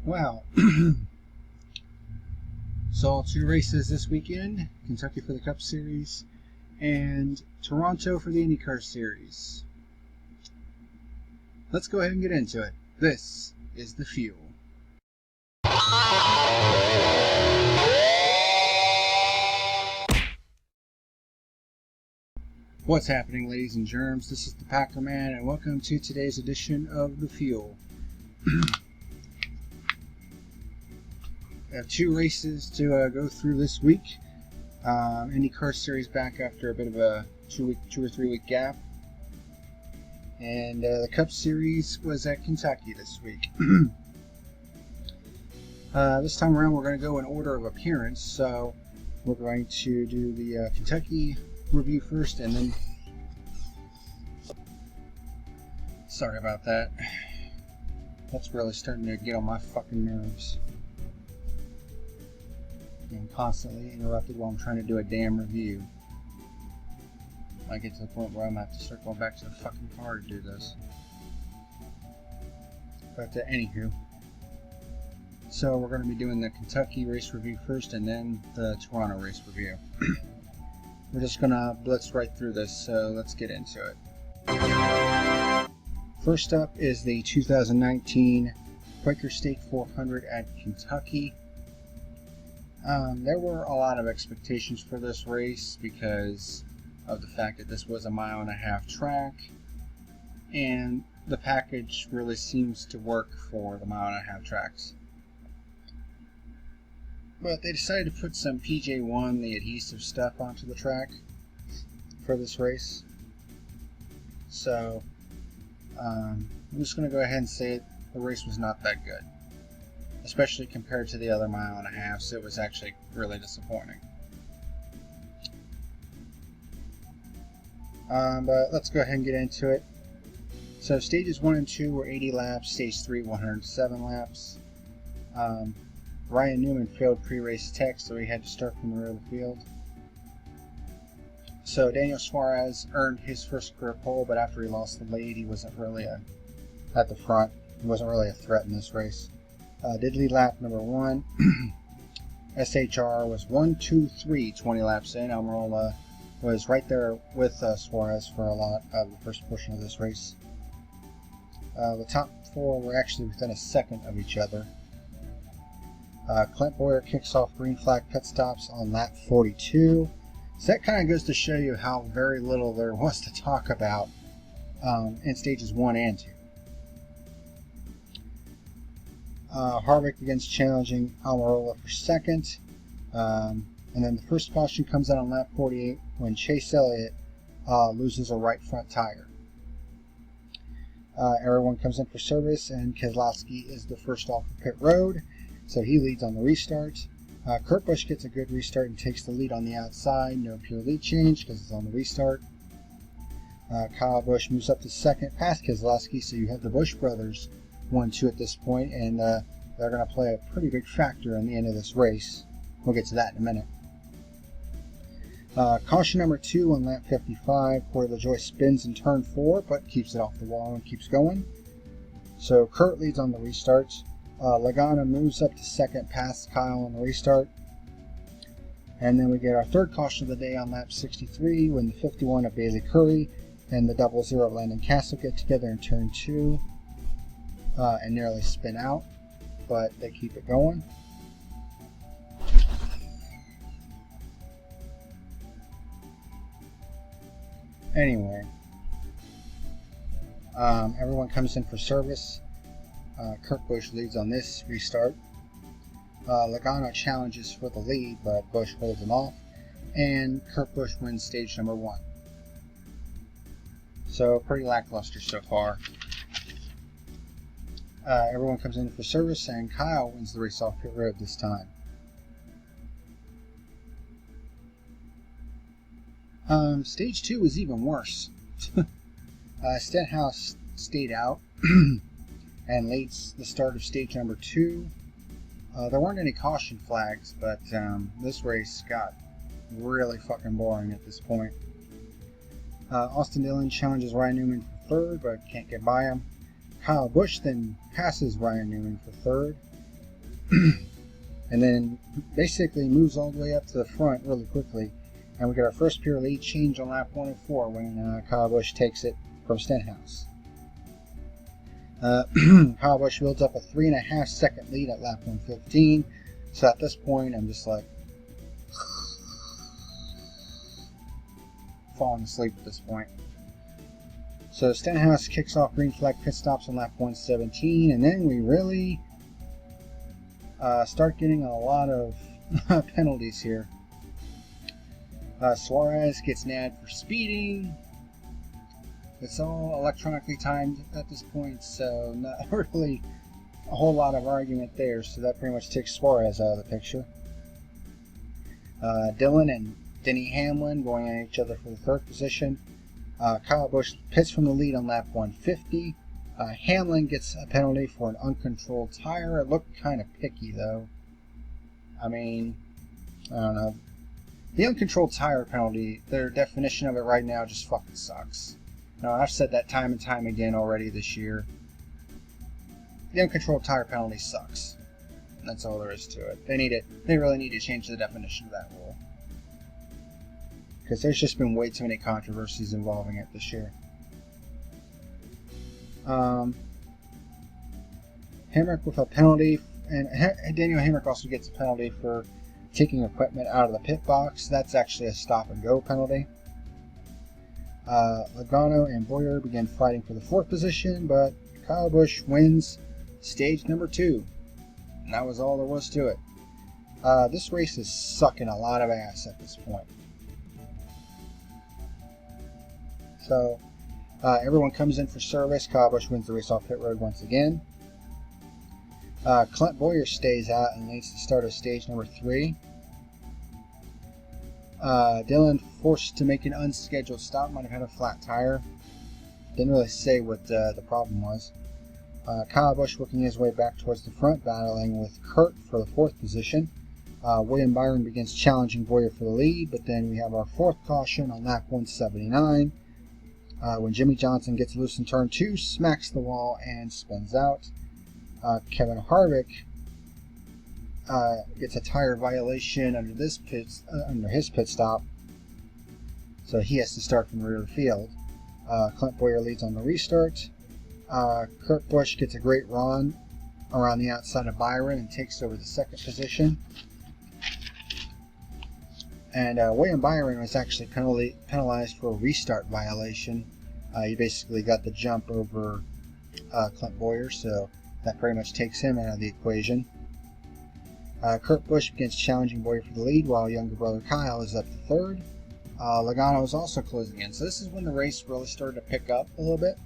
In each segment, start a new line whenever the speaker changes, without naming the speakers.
Wow. So 2 races this weekend, Kentucky for the Cup Series and Toronto for the IndyCar Series. Let's go ahead and get into it. This is The Fuel. What's happening, ladies and germs? This is the PackerMan, and welcome to today's edition of The Fuel. I have 2 races to go through this week. IndyCar Series back after a bit of a 2 or 3 week gap. And the Cup Series was at Kentucky this week. This time around we're going to go in order of appearance. So we're going to do the Kentucky review first, and then... Sorry about that. That's really starting to get on my fucking nerves. Being constantly interrupted while I'm trying to do a damn review. I get to the point where I'm going to have to start going back to the fucking car to do this. But anywho. So we're going to be doing the Kentucky race review first, and then the Toronto race review. We're just going to blitz right through this, so let's get into it. First up is the 2019 Quaker State 400 at Kentucky. There were a lot of expectations for this race because of the fact that this was a 1.5 mile track, and the package really seems to work for the 1.5 mile tracks. But they decided to put some PJ1, the adhesive stuff, onto the track for this race. So, I'm just going to go ahead and say the race was not that good. Especially compared to the other 1.5 miles, it was actually really disappointing. But let's go ahead and get into it. So stages 1 and 2 were 80 laps, stage 3 107 laps. Ryan Newman failed pre-race tech, so he had to start from the rear of the field. So Daniel Suarez earned his first career pole, but after he lost the lead, he wasn't really at the front. He wasn't really a threat in this race. Did lead lap number 1. SHR was 1, 2, 3, 20 laps in. Almirola was right there with Suarez for a lot of the first portion of this race. The top 4 were actually within a second of each other. Clint Boyer kicks off green flag pit stops on lap 42. So that kind of goes to show you how very little there was to talk about in stages 1 and 2. Harvick begins challenging Almirola for second. And then the first caution comes out on lap 48 when Chase Elliott loses a right front tire. Everyone comes in for service, and Keselowski is the first off the pit road, so he leads on the restart. Kurt Busch gets a good restart and takes the lead on the outside. No pure lead change because it's on the restart. Kyle Busch moves up to second past Keselowski, so you have the Busch brothers 1-2 at this point, and they're going to play a pretty big factor in the end of this race. We'll get to that in a minute. Caution number 2 on lap 55, Corey LaJoie spins in turn 4, but keeps it off the wall and keeps going. So Kurt leads on the restart. Logano moves up to second past Kyle on the restart. And then we get our third caution of the day on lap 63 when the 51 of Bailey Curry and the 00 of Landon Castle get together in turn 2 and nearly spin out, but they keep it going. Anyway, everyone comes in for service. Kurt Busch leads on this restart. Logano challenges for the lead, but Busch holds him off, and Kurt Busch wins stage number 1. So pretty lackluster so far. Everyone comes in for service, and Kyle wins the race off pit road this time. Stage 2 was even worse. Stenhouse stayed out and leads the start of stage number 2. There weren't any caution flags, but this race got really fucking boring at this point. Austin Dillon challenges Ryan Newman for third, but can't get by him. Kyle Busch then passes Ryan Newman for third, and then basically moves all the way up to the front really quickly. And we get our first pure lead change on lap 104 when Kyle Busch takes it from Stenhouse. Kyle Busch builds up a 3.5 second lead at lap 115. So at this point, I'm just like falling asleep at this point. So Stenhouse kicks off green flag pit stops on lap 117, and then we really start getting a lot of penalties here. Suarez gets nabbed for speeding. It's all electronically timed at this point, so not really a whole lot of argument there. So that pretty much takes Suarez out of the picture. Dillon and Denny Hamlin going at each other for the third position. Kyle Busch pits from the lead on lap 150. Hamlin gets a penalty for an uncontrolled tire. It looked kind of picky, though. I mean, I don't know. The uncontrolled tire penalty, their definition of it right now just fucking sucks. Now, I've said that time and time again already this year. The uncontrolled tire penalty sucks. That's all there is to it. They really need to change the definition of that rule. Because there's just been way too many controversies involving it this year. Hemrick with a penalty, and Daniel Hemrick also gets a penalty for taking equipment out of the pit box. That's actually a stop and go penalty. Logano and Bowyer begin fighting for the fourth position, but Kyle Busch wins stage number 2. And that was all there was to it. This race is sucking a lot of ass at this point. So, everyone comes in for service. Kyle Busch wins the race off pit road once again. Clint Bowyer stays out and leads the start of stage number 3. Dillon forced to make an unscheduled stop, might have had a flat tire. Didn't really say what the problem was. Kyle Busch working his way back towards the front, battling with Kurt for the fourth position. William Byron begins challenging Bowyer for the lead, but then we have our fourth caution on lap 179. When Jimmy Johnson gets loose in turn 2, smacks the wall and spins out. Kevin Harvick gets a tire violation under his pit stop, so he has to start from the rear of the field. Clint Bowyer leads on the restart. Kurt Busch gets a great run around the outside of Byron and takes over the second position. And William Byron was actually penalized for a restart violation. He basically got the jump over Clint Bowyer, so that pretty much takes him out of the equation. Kurt Busch begins challenging Bowyer for the lead, while younger brother Kyle is up to third. Logano is also closing in, so this is when the race really started to pick up a little bit,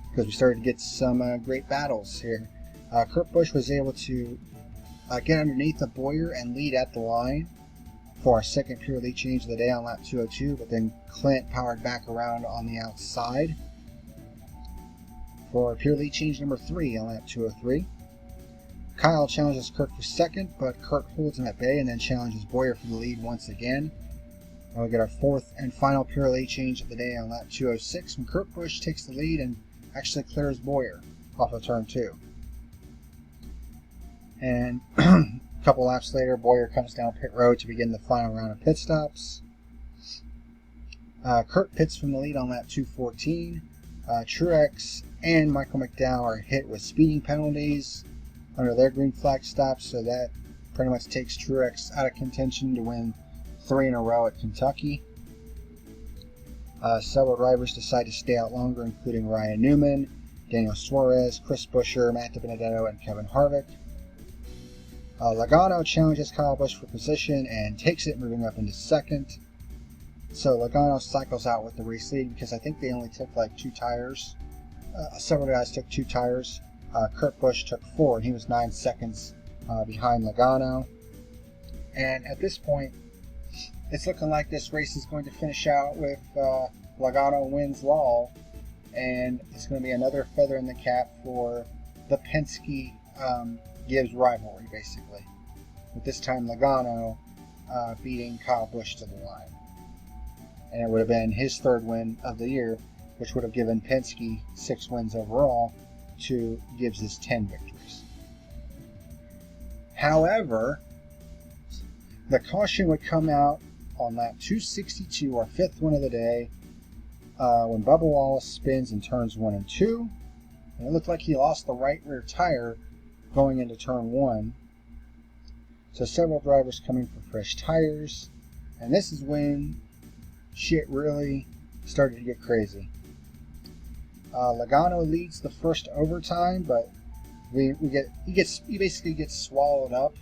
because we started to get some great battles here. Kurt Busch was able to get underneath the Bowyer and lead at the line for our second pure lead change of the day on lap 202, but then Clint powered back around on the outside for pure lead change number 3 on lap 203. Kyle challenges Kurt for second, but Kurt holds him at bay and then challenges Bowyer for the lead once again. And we get our fourth and final pure lead change of the day on lap 206 when Kurt Busch takes the lead and actually clears Bowyer off of turn 2. And a couple laps later, Bowyer comes down pit road to begin the final round of pit stops. Kurt pits from the lead on lap 214. Truex and Michael McDowell are hit with speeding penalties under their green flag stops, so that pretty much takes Truex out of contention to win 3 in a row at Kentucky. Several drivers decide to stay out longer, including Ryan Newman, Daniel Suarez, Chris Buescher, Matt DiBenedetto, and Kevin Harvick. Logano challenges Kyle Busch for position and takes it, moving up into second. So Logano cycles out with the race lead because I think they only took like 2 tires. Several guys took 2 tires. Kurt Busch took 4, and he was 9 seconds behind Logano. And at this point, it's looking like this race is going to finish out with Logano wins all, and it's going to be another feather in the cap for the Penske-Gibbs rivalry, basically. With this time Logano beating Kyle Busch to the line. And it would have been his 3rd win of the year, which would have given Penske 6 wins overall to Gibbs' 10 victories. However, the caution would come out on lap 262, our fifth one of the day, when Bubba Wallace spins in turns 1 and 2. And it looked like he lost the right rear tire going into turn 1. So several drivers coming for fresh tires. And this is when shit really started to get crazy. Logano leads the first overtime, but he basically gets swallowed up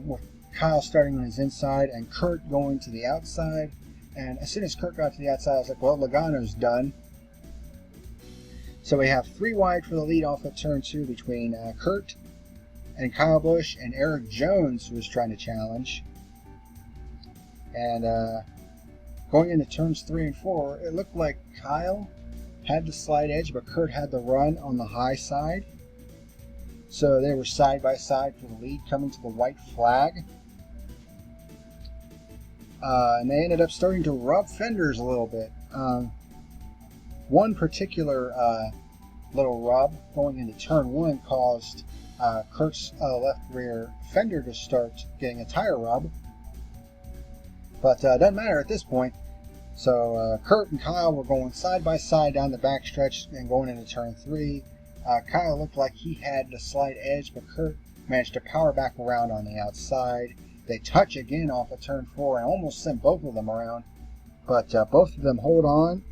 with Kyle starting on his inside and Kurt going to the outside. And as soon as Kurt got to the outside, I was like, well, Logano's done. So we have 3 wide for the lead off of turn 2 between Kurt and Kyle Busch and Eric Jones, who was trying to challenge. And going into turns 3 and 4, it looked like Kyle had the slight edge, but Kurt had the run on the high side. So they were side by side for the lead coming to the white flag. And they ended up starting to rub fenders a little bit. One particular little rub going into turn 1 caused Kurt's left rear fender to start getting a tire rub. But it doesn't matter at this point. So Kurt and Kyle were going side by side down the backstretch and going into turn 3. Kyle looked like he had the slight edge, but Kurt managed to power back around on the outside. They touch again off of turn 4 and almost sent both of them around. But both of them hold on.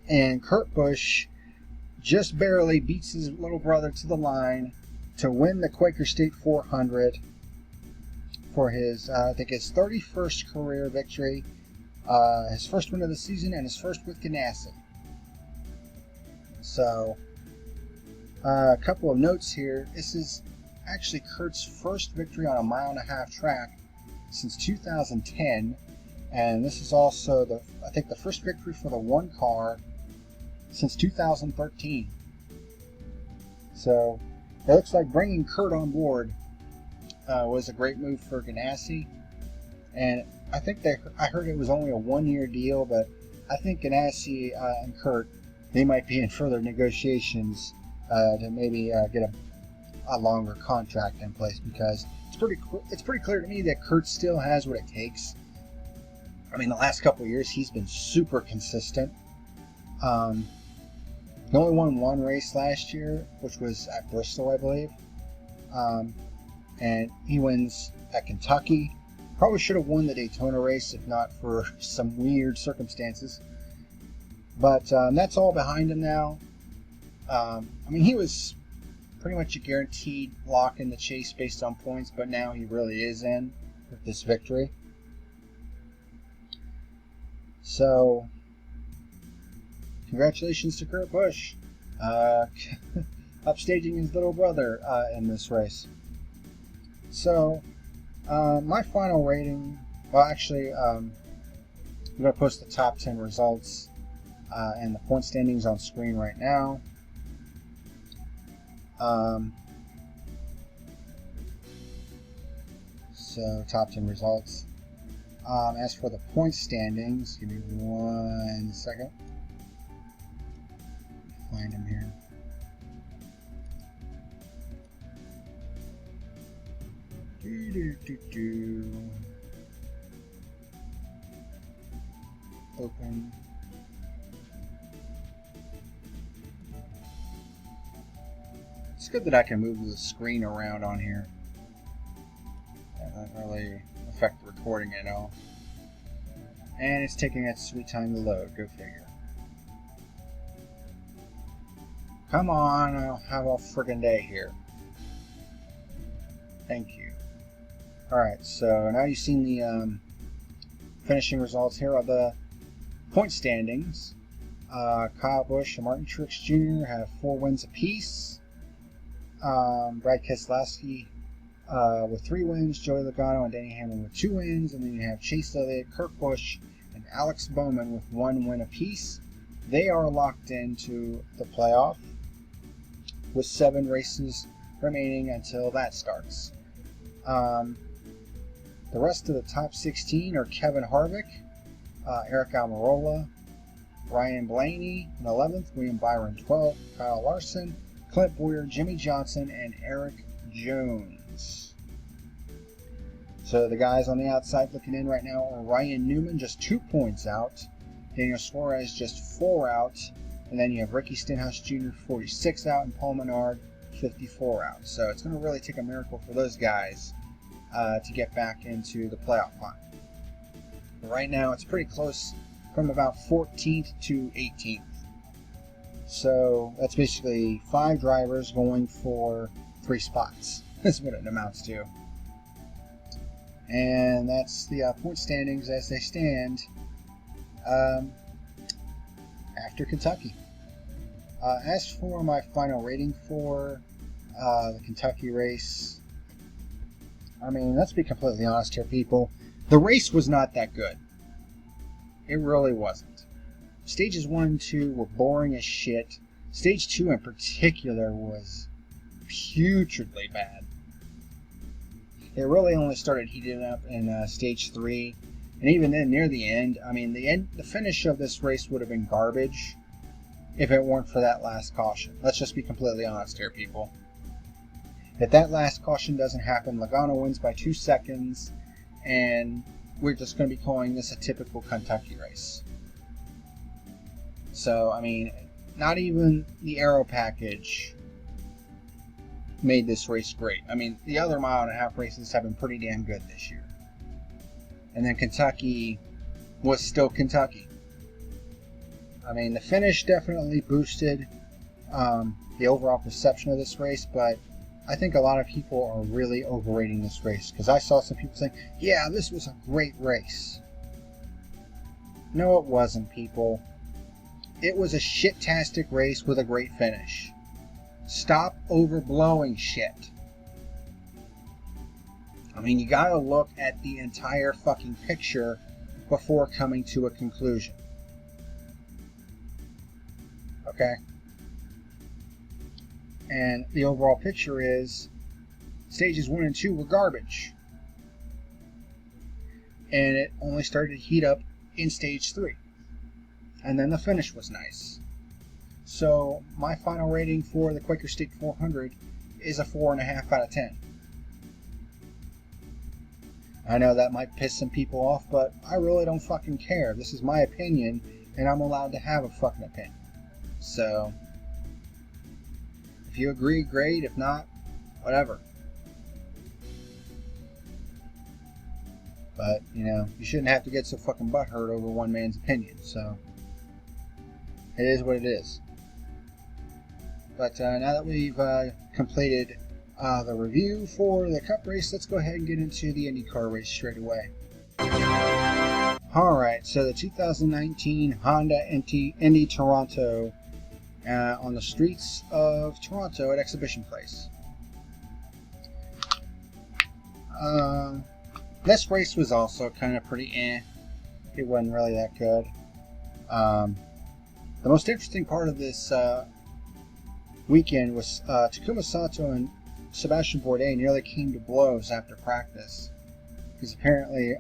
And Kurt Busch just barely beats his little brother to the line to win the Quaker State 400 for his, I think, his 31st career victory, his first win of the season, and his first with Ganassi. So, a couple of notes here. This is actually Kurt's first victory on a 1.5 mile track since 2010, and this is also I think the first victory for the one car since 2013. So it looks like bringing Kurt on board was a great move for Ganassi, and I think I heard it was only a 1-year deal, but I think Ganassi and Kurt, they might be in further negotiations to maybe get a longer contract in place, because it's pretty clear to me that Kurt still has what it takes. I mean, the last couple of years he's been super consistent. He only won 1 race last year, which was at Bristol, I believe. And he wins at Kentucky. Probably should have won the Daytona race if not for some weird circumstances. But that's all behind him now. I mean, he was pretty much a guaranteed lock in the chase based on points, but now he really is in with this victory. So, congratulations to Kurt Busch, upstaging his little brother in this race. So, my final rating, well, actually, I'm going to post the top 10 results and the point standings on screen right now. So, top 10 results. As for the point standings, give me 1 second. Find them here. Open. It's good that I can move the screen around on here. That doesn't really affect the recording at all. And it's taking its sweet time to load. Go figure. Come on, I'll have a friggin' day here. Thank you. Alright, so now you've seen the finishing results. Here are the point standings. Kyle Busch and Martin Truex Jr. have 4 wins apiece. Brad Keselowski with 3 wins. Joey Logano and Denny Hamlin with 2 wins. And then you have Chase Elliott, Kurt Busch, and Alex Bowman with 1 win apiece. They are locked into the playoff with 7 races remaining until that starts. The rest of the top 16 are Kevin Harvick, Eric Almirola, Ryan Blaney in 11th, William Byron 12th, Kyle Larson, Clint Bowyer, Jimmy Johnson, and Eric Jones. So the guys on the outside looking in right now are Ryan Newman, just 2 points out. Daniel Suarez, just 4 out. And then you have Ricky Stenhouse Jr., 46 out, and Paul Menard, 54 out. So it's going to really take a miracle for those guys to get back into the playoff hunt. Right now, it's pretty close from about 14th to 18th. So that's basically 5 drivers going for 3 spots. That's what it amounts to. And that's the point standings as they stand after Kentucky. As for my final rating for the Kentucky race, I mean, let's be completely honest here, people. The race was not that good. It really wasn't. Stages 1 and 2 were boring as shit. Stage 2 in particular was putridly bad. It really only started heating up in Stage 3. And even then, near the end, I mean, the finish of this race would have been garbage if it weren't for that last caution. Let's just be completely honest here, people. If that last caution doesn't happen, Logano wins by 2 seconds, and we're just going to be calling this a typical Kentucky race. So, I mean, not even the aero package made this race great. I mean, the other mile-and-a-half races have been pretty damn good this year. And then Kentucky was still Kentucky. I mean, the finish definitely boosted the overall perception of this race, but I think a lot of people are really overrating this race, because I saw some people saying, yeah, this was a great race. No, it wasn't, people. It was a shit-tastic race with a great finish. Stop overblowing shit. I mean, you gotta look at the entire fucking picture before coming to a conclusion. Okay? And the overall picture is stages 1 and 2 were garbage. And it only started to heat up in stage 3. And then the finish was nice. So my final rating for the Quaker State 400 is a 4.5 out of 10. I know that might piss some people off, but I really don't fucking care. This is my opinion, and I'm allowed to have a fucking opinion. So, if you agree, great. If not, whatever. But, you know, you shouldn't have to get so fucking butthurt over one man's opinion. So, it is what it is. But now that we've completed the review for the Cup race, let's go ahead and get into the IndyCar race straight away. Alright, so the 2019 Honda Indy Toronto on the streets of Toronto at Exhibition Place. This race was also kind of pretty eh. It wasn't really that good. The most interesting part of this weekend was Takuma Sato and Sebastian Bourdais nearly came to blows after practice, because apparently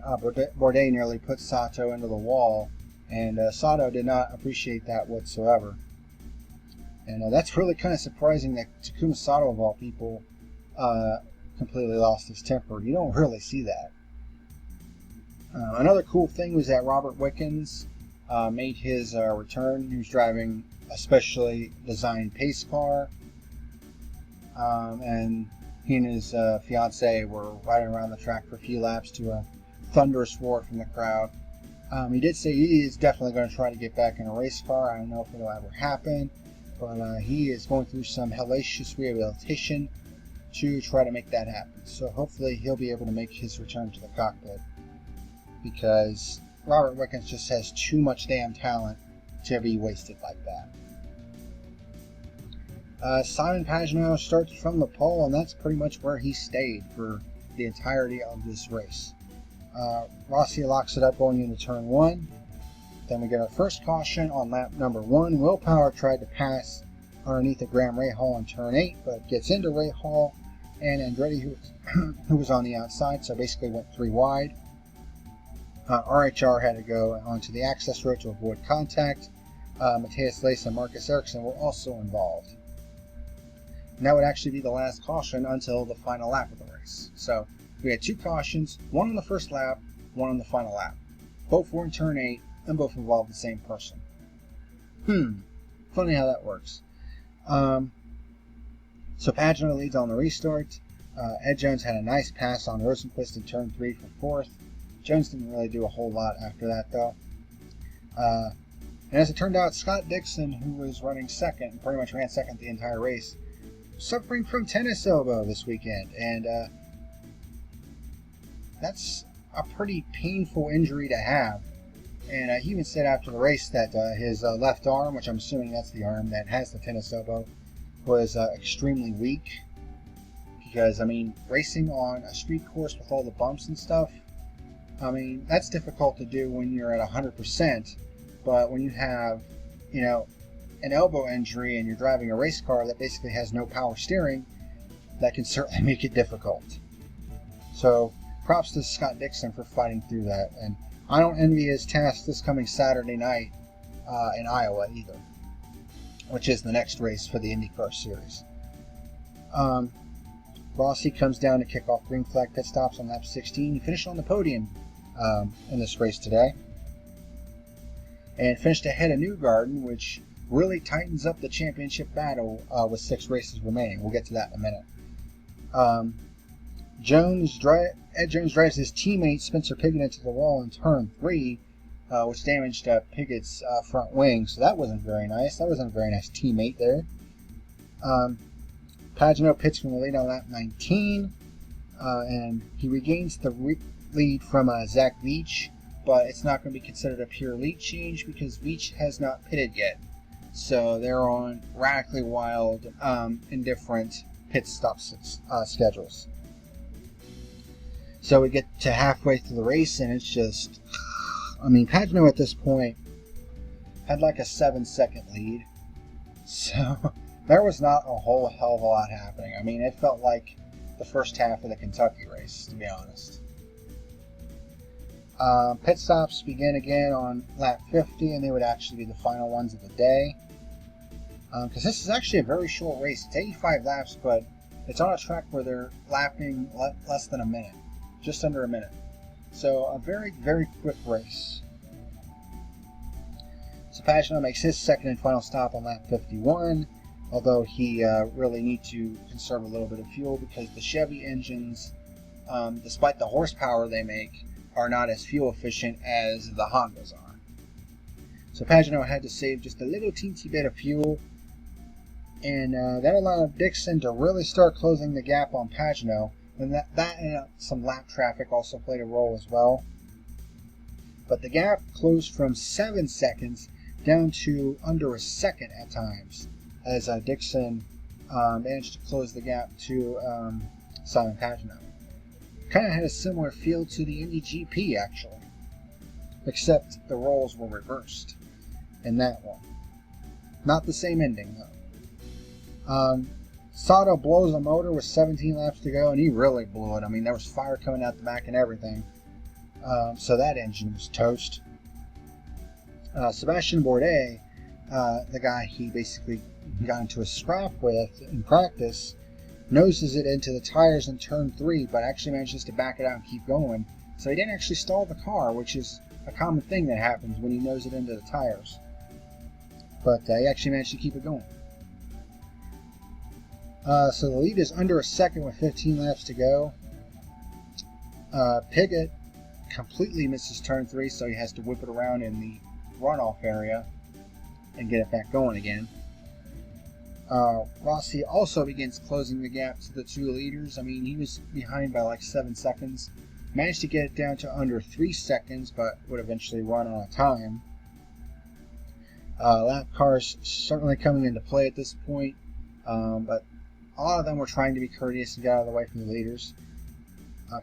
Bourdais nearly put Sato into the wall, and Sato did not appreciate that whatsoever. And that's really kind of surprising that Takuma Sato, of all people, completely lost his temper. You don't really see that. Another cool thing was that Robert Wickens made his return. He was driving a specially designed pace car. And he and his fiance were riding around the track for a few laps to a thunderous roar from the crowd. He did say he is definitely going to try to get back in a race car. I don't know if it'll ever happen, but he is going through some hellacious rehabilitation to try to make that happen. So hopefully he'll be able to make his return to the cockpit, because Robert Wickens just has too much damn talent to be wasted like that. Simon Pagenaud starts from the pole, and that's pretty much where he stayed for the entirety of this race. Rossi locks it up going into turn 1. Then we get our first caution on lap number 1. Will Power tried to pass underneath of Graham Rahal in turn 8, but gets into Rahal and Andretti, who was on the outside, so basically went 3 wide. RHR had to go onto the access road to avoid contact. Matthias Lace and Marcus Ericsson were also involved. And that would actually be the last caution until the final lap of the race. So We had 2 cautions, one on the first lap, one on the final lap. Both were in turn 8, and both involved the same person. Funny how that works. So Pagano leads on the restart. Ed Jones had a nice pass on Rosenquist in turn 3 for 4th. Jones didn't really do a whole lot after that, though. And as it turned out, Scott Dixon, who was running second, and pretty much ran second the entire race, suffering from tennis elbow this weekend. And that's a pretty painful injury to have. And he even said after the race that his left arm, which I'm assuming that's the arm that has the tennis elbow, was extremely weak. Because, I mean, racing on a street course with all the bumps and stuff, I mean, that's difficult to do when you're at 100%. But when you have, you know, an elbow injury and you're driving a race car that basically has no power steering, that can certainly make it difficult. So, props to Scott Dixon for fighting through that. And I don't envy his task this coming Saturday night in Iowa either, which is the next race for the IndyCar series. Rossi comes down to kick off green flag pit stops on lap 16. He finished on the podium in this race today. And finished ahead of Newgarden, which really tightens up the championship battle with 6 races remaining. We'll get to that in a minute. Ed Jones drives his teammate Spencer Pigot into the wall in turn 3, which damaged Pigot's front wing. So that wasn't very nice. That wasn't a very nice teammate there. Pagano pits from the lead on lap 19, and he regains the lead from Zach Veach, but it's not going to be considered a pure lead change because Veach has not pitted yet. So they're on radically wild, indifferent pit stop schedules. So we get to halfway through the race, and it's just, I mean, Pagano at this point had like a 7-second lead. So there was not a whole hell of a lot happening. I mean, it felt like the first half of the Kentucky race, to be honest. Pit stops begin again on lap 50, and they would actually be the final ones of the day. Because this is actually a very short race. It's 85 laps, but it's on a track where they're lapping less than a minute. Just under a minute. So a very, very quick race. So Pagano makes his second and final stop on lap 51. Although he really needs to conserve a little bit of fuel because the Chevy engines, despite the horsepower they make, are not as fuel efficient as the Hondas are. So Pagano had to save just a little teensy bit of fuel, and that allowed Dixon to really start closing the gap on Pagano, and that and some lap traffic also played a role as well. But the gap closed from 7 seconds down to under a second at times, as Dixon managed to close the gap to Simon Pagano. Kind of had a similar feel to the Indy GP, actually, except the roles were reversed in that one. Not the same ending, though. Sato blows a motor with 17 laps to go, and he really blew it. I mean, there was fire coming out the back and everything. So that engine was toast. Sebastian Bourdais, the guy he basically got into a scrap with in practice, noses it into the tires in turn 3, but actually manages to back it out and keep going. So he didn't actually stall the car, which is a common thing that happens when you nose it into the tires. But he actually managed to keep it going. So the lead is under a second with 15 laps to go. Pigot completely misses turn 3, so he has to whip it around in the runoff area and get it back going again. Rossi also begins closing the gap to the 2 leaders. I mean, he was behind by like 7 seconds. Managed to get it down to under 3 seconds, but would eventually run on a time. Lap cars certainly coming into play at this point, but a lot of them were trying to be courteous and get out of the way from the leaders.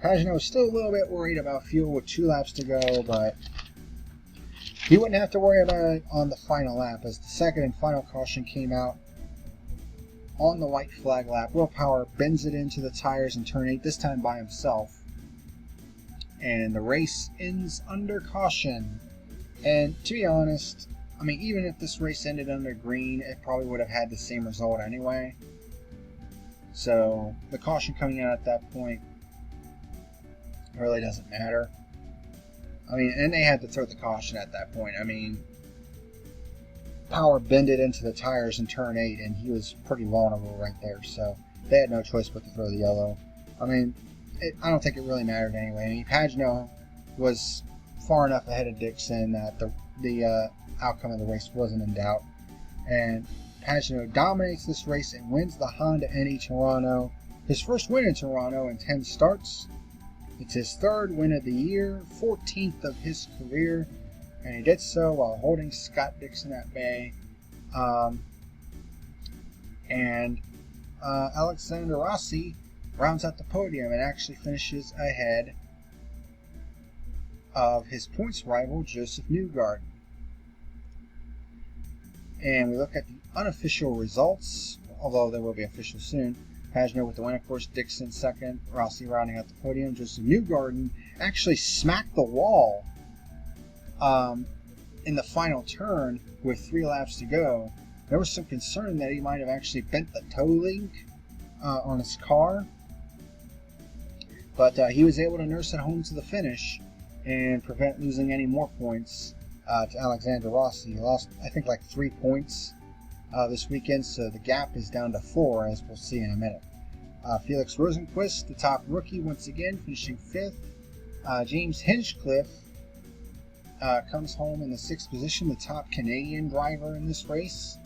Pagano was still a little bit worried about fuel with 2 laps to go, but he wouldn't have to worry about it on the final lap, as the second and final caution came out on the white flag lap. Will Power bends it into the tires in turn 8, this time by himself. And the race ends under caution. And to be honest, I mean, even if this race ended under green, it probably would have had the same result anyway. So the caution coming out at that point It really doesn't matter. I mean, and they had to throw the caution at that point. I mean, Power bended into the tires in turn 8, and he was pretty vulnerable right there, so they had no choice but to throw the yellow. I mean, I don't think it really mattered anyway. I mean, Pagenaud was far enough ahead of Dixon that the outcome of the race wasn't in doubt. And Pagenaud dominates this race and wins the Honda Indy Toronto. His first win in Toronto in 10 starts. It's his third win of the year, 14th of his career, and he did so while holding Scott Dixon at bay. Alexander Rossi rounds out the podium and actually finishes ahead of his points rival, Joseph Newgarden. And we look at the unofficial results, although they will be official soon. Pagenaud with the win, of course, Dixon second, Rossi rounding out the podium. Joseph Newgarden actually smacked the wall in the final turn with 3 laps to go. There was some concern that he might have actually bent the toe link on his car, but he was able to nurse it home to the finish and prevent losing any more points to Alexander Rossi. He lost, I think, like 3 points this weekend, so the gap is down to 4, as we'll see in a minute. Felix Rosenqvist, the top rookie, once again, finishing 5th. James Hinchcliffe comes home in the 6th position, the top Canadian driver in this race.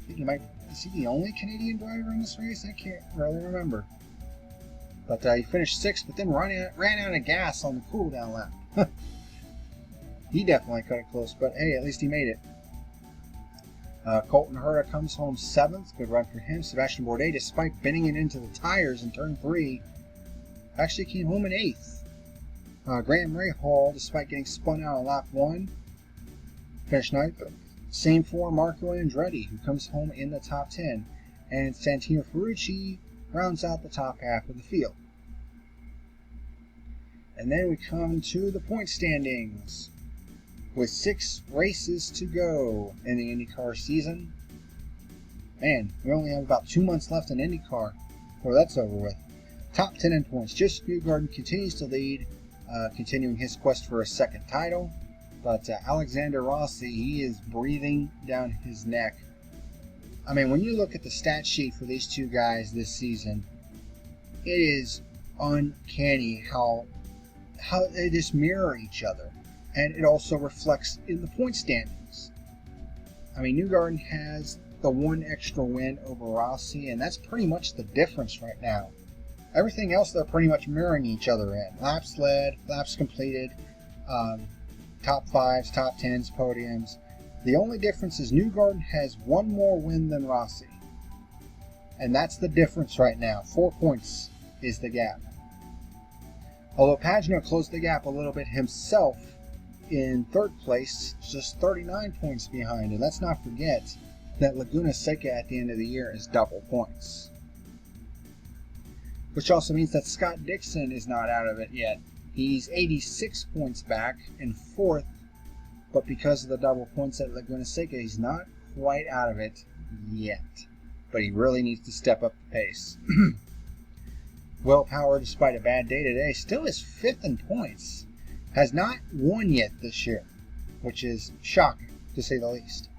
I think is he the only Canadian driver in this race? I can't really remember. But he finished 6th, but then ran out of gas on the cool-down lap. He definitely cut it close, but hey, at least he made it. Colton Herta comes home 7th. Good run for him. Sebastian Bourdais, despite bending it into the tires in turn 3, actually came home in 8th. Graham Rahal, despite getting spun out on lap 1, finished 9th. Same for Marco Andretti, who comes home in the top 10. And Santino Ferrucci rounds out the top half of the field. And then we come to the point standings. With 6 races to go in the IndyCar season. Man, we only have about 2 months left in IndyCar before that's over with. Top 10 in points. Joseph Newgarden continues to lead, continuing his quest for a 2nd title. But Alexander Rossi, he is breathing down his neck. I mean, when you look at the stat sheet for these 2 guys this season, it is uncanny how they just mirror each other. And it also reflects in the point standings. I mean, Newgarden has the 1 extra win over Rossi, and that's pretty much the difference right now. Everything else, they're pretty much mirroring each other in. Laps led, laps completed, top 5s, top 10s, podiums. The only difference is Newgarden has 1 more win than Rossi. And that's the difference right now. 4 points is the gap. Although Pagenaud closed the gap a little bit himself, in 3rd place, just 39 points behind. And let's not forget that Laguna Seca at the end of the year is double points. Which also means that Scott Dixon is not out of it yet. He's 86 points back in 4th, but because of the double points at Laguna Seca, he's not quite out of it yet. But he really needs to step up the pace. Will Power, despite a bad day today, still is 5th in points. Has not won yet this year, which is shocking, to say the least.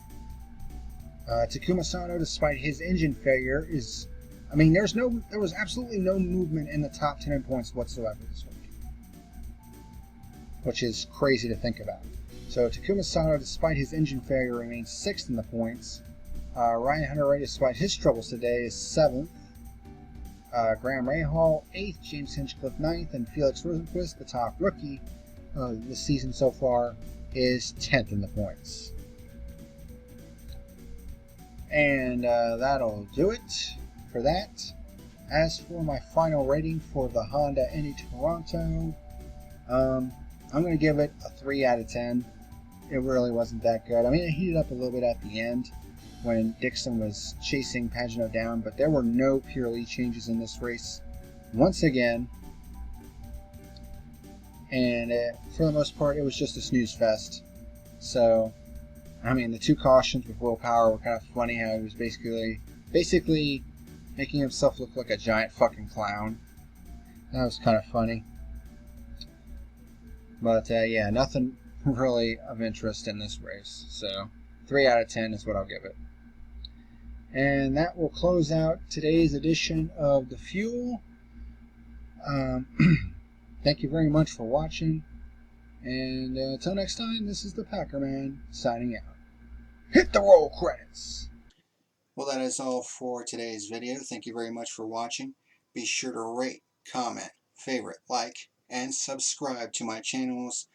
Takuma Sato, despite his engine failure, there was absolutely no movement in the top 10 in points whatsoever this week, which is crazy to think about. So Takuma Sato, despite his engine failure, remains 6th in the points. Ryan Hunter-Reay, despite his troubles today, is 7th. Graham Rahal, 8th. James Hinchcliffe, 9th. And Felix Rosenqvist, the top rookie this season so far, is 10th in the points. And that'll do it for that. As for my final rating for the Honda Indy Toronto, I'm going to give it a 3 out of 10. It really wasn't that good. I mean, it heated up a little bit at the end when Dixon was chasing Pagenaud down, but there were no pure lead changes in this race once again. And for the most part, it was just a snooze fest. So, I mean, the 2 cautions with Will Power were kind of funny, how he was basically making himself look like a giant fucking clown. That was kind of funny. But yeah, nothing really of interest in this race. So 3 out of 10 is what I'll give it. And that will close out today's edition of The Fuel. Thank you very much for watching. And until next time, this is the PackerMan signing out. Hit the roll credits! Well, that is all for today's video. Thank you very much for watching. Be sure to rate, comment, favorite, like, and subscribe to my channels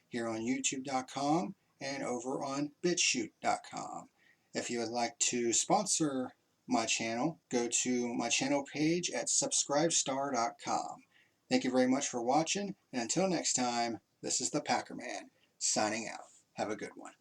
here on YouTube.com and over on BitChute.com. If you would like to sponsor my channel, go to my channel page at subscribestar.com. Thank you very much for watching, and until next time, this is the PackerMan signing out. Have a good one.